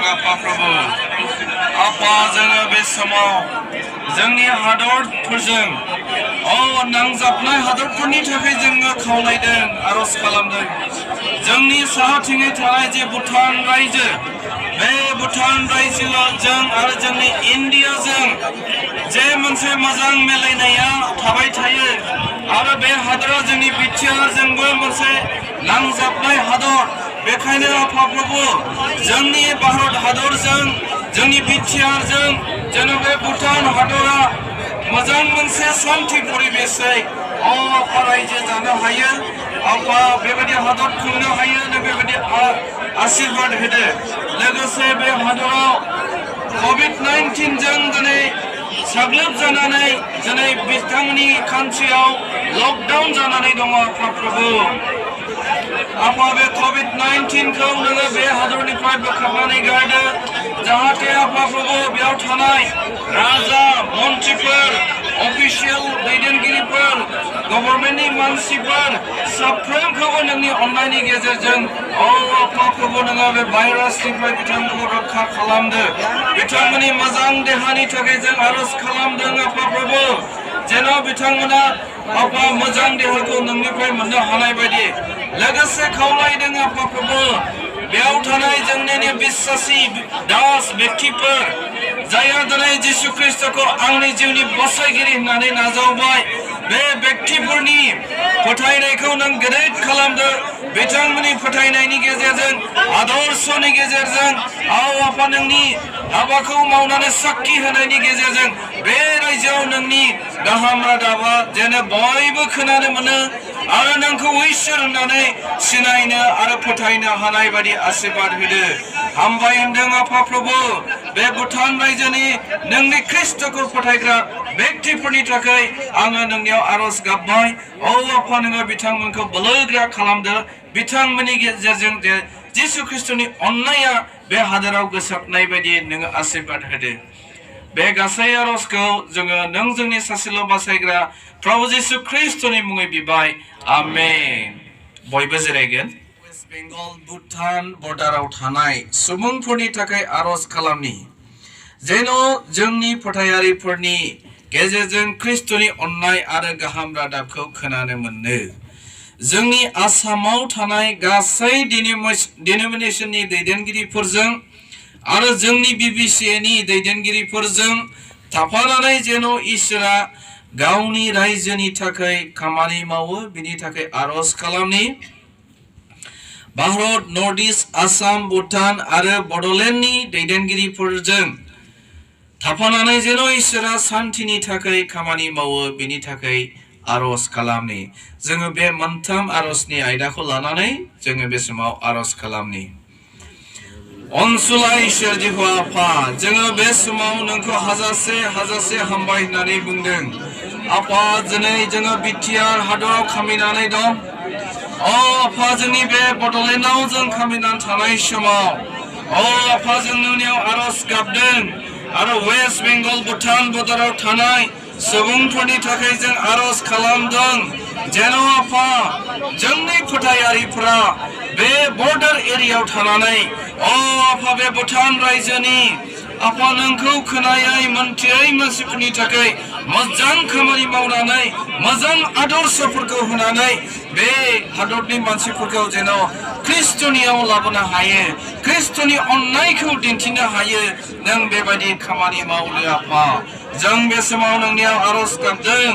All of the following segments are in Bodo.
खालामदों आफा प्रभु आफा जोङो बे समाव जोंनि हादरफोरजों नांजाबनाय हादरफोरनि थाखाय जोङो खावलायदों आरज खालामदों जोंनि साहाथिङै थानाय जे भुटान रायजो बे भुटान रायजोजों आरो जोंनि इन्डियाजों जे मोनसे मोजां मिलायनाया थाबाय थायो आरो बे हादरा जोंनि बिटिआरजोंबो मोनसे नांजाबनाय हादर बेखायनो आफा प्रभु जोंनि भारत हादरजों जोंनि बिटिआरजों जेन' बे भुटान हादरा मोजां मोनसे शान्ति परिबेसै आफा रायजो जानो हायो आफा बेबायदि हादर खुंनो हायो बेबायदि आशीर्बाद होदो लोगोसे बे हादराव COVID-19 जों दिनै साग्लोबजानानै दिनै बिथांनि कान्ट्रियाव लकडाउन जानानै दङ आफा प्रभु आफा बे COVID-19 खौ नोङो बे हादरनिफ्राय बोखारनानै गारदो जाहाथे आफा प्रभु बेयाव थानाय राजा मन्त्रिफोर अफिसियेल दैदेनगिरिफोर गभर्नमेन्टनि मानसिफोर साफ्रोमखौबो नोंनि अननायनि गेजेरजों आफा प्रभु नोङो बे भाइरासनिफ्राय बिथांमोनखौ रैखा खालामदो बिथांमोननि मोजां देहानि थाखाय जों आरज खालामदों आफा प्रभु जेन' बिथांमोना आफा मोजां देहाखौ नोंनिफ्राय मोननो हानाय बायदि लोगोसे खावलायदों आफा प्रभु बेयाव थानाय जोंनि बिश्वासी दास व्यक्तिफोर जायहा दिनै जिसु ख्रिस्टखौ आंनि जिउनि बसायगिरि होननानै नाजावबाय बे व्यक्तिफोरनि फोथायनायखौ नों गेदेर खालामदो बिथांमोननि फोथायनायनि गेजेरजों आदर्शनि गेजेरजों आफा नोंनि हाबाखौ मावनानै साखि होनायनि गेजेरजों बे रायजोआव नोंनि गाहाम रादाबा जेन बयबो खोनानो मोनो आरो नोंखौ इसोर होननानै सिनायनो आरो फोथायनो हानाय बायदि आशीर्बाद होदो हामबाय होनदों आफा प्रभु बे भुटान रायजोनि नोंनि ख्रिस्टखौ फोथायग्रा व्यक्तिफोरनि थाखाय आङो नोंनियाव आरज गाबबाय आफा नोङो बिथांमोनखौ बोलोगोरा खालामदो बिथांमोननि गेजेरजों जे जिसु ख्रिस्टनि अननाया बे हादराव गोसारनाय बायदि नोङो आशीर्बाद होदो बे गासै आरजखौ जोङो नों जोंनि सासेल' बासायग्रा प्रभु जिसु ख्रिस्टनि मुङै बिबाय आमेन बयबो जिरायगोन वेस्ट बेंगल भुटान बर्डाराव थानाय सुबुंफोरनि थाखाय आरज खालामनि जेन' जोंनि फोथायारिफोरनि गेजेरजों ख्रिस्टनि अननाय आरो गाहाम रादाबखौ खोनानो मोनो जोंनि आसामाव थानाय गासै डिनोमिनेसननि दैदेनगिरिफोरजों आरो जोंनि BBCनि दैदेनगिरिफोरजों थाफानानै जेन' इसोरा गावनि रायजोनि थाखाय खामानि मावो बिनि थाखाय आरज खालामनि भारत नर्थ इस्ट आसाम भुटान आरो बड'लेण्डनि दैदेनगिरिफोरजों थाफानानै जेन' इसोरा शान्तिनि थाखाय खामानि मावो बिनि थाखाय आरज खालामनि जोङो बे मोनथाम आरजनि आयदाखौ लानानै जोङो बे समाव आरज खालामनि अनसुला इसोर जिहु आफा जोङो बे समाव नोंखौ हाजासे हामबाय होननानै बुंदों आफा दिनै जोङो बिटिआर हादराव खामिनानै दं आफा जोंनि बे बड'लेण्डआव जों खामिनानै थानाय समाव आफा जों नोंनियाव आरज गाबदों आरो वेस्ट बेंगल भुटान बर्डाराव थानाय सुबुंफोरनि थाखाय जों आरज खालामदों जेन' आफा जोंनि फोथायारिफोरा बे बर्डार एरियायाव थानानै आफा बे भुटान रायजोनि आफा नोंखौ खोनायै मोनथियै मानसिफोरनि थाखाय मोजां खामानि मावनानै मोजां आदर्शफोरखौ होनानै बे हादरनि मानसिफोरखौ जेन' ख्रिस्टनियाव लाबोनो हायो ख्रिस्टनि अननायखौ दिन्थिनो हायो नों बेबायदि खामानि मावनो आफा जों बे समाव नोंनियाव आरज गाबदों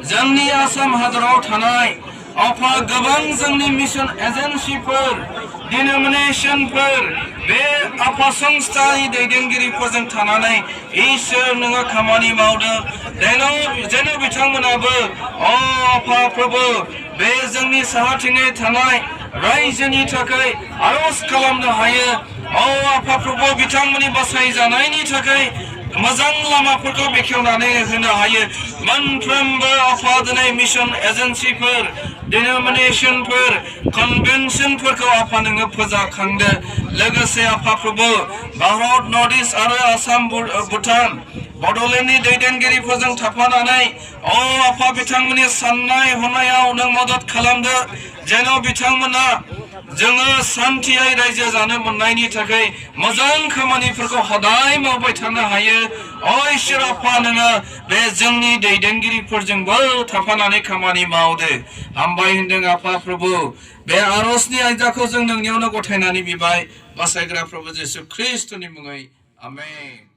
जोंनि आसाम हादराव थानाय आफा गोबां जोंनि मिशन एजेन्सिफोर डिनोमिनेसनफोर बे आफा संस्थानि दैदेनगिरिफोरजों थानानै इसोर नोङो खामानि मावदों जेन' बिथांमोनाबो आफा प्रभु बे जोंनि साहाथिङै थानाय रायजोनि थाखाय आरज खालामनो हायो आफा प्रभु बिथांमोननि बासायजानायनि थाखाय मोजां लामाफोरखौ बेखेवनानै होनो हायो मोनफ्रोमबो आफा दिनै मिशन एजेन्सिफोर डिनोमिनेसनफोर कन्वेन्शनफोरखौ आफा नोङो फोजाखांदो लोगोसे आफा प्रभु भारत नर्थ इस्ट आरो आसाम भुटान बड'लेण्डनि दैदेनगिरिफोरजों थाफानानै आफा बिथांमोननि साननाय हनायाव नों मदद खालामदो जेन' बिथांमोना जोङो सान्थियै रायजो जानो मोननायनि थाखाय मोजां खामानिफोरखौ हदाय मावबाय थानो हायो। अ इसोर आफा नोङो बे जोंनि दैदेनगिरिफोरजोंबो थाफानानै खामानि मावदो हामबाय होनदों आफा प्रभु। बे आरजनि आयदाखौ जों नोंनियावनो गथायनानै बिबाय बासायग्रा प्रभु जिसु ख्रिस्टनि मुङै आमेन।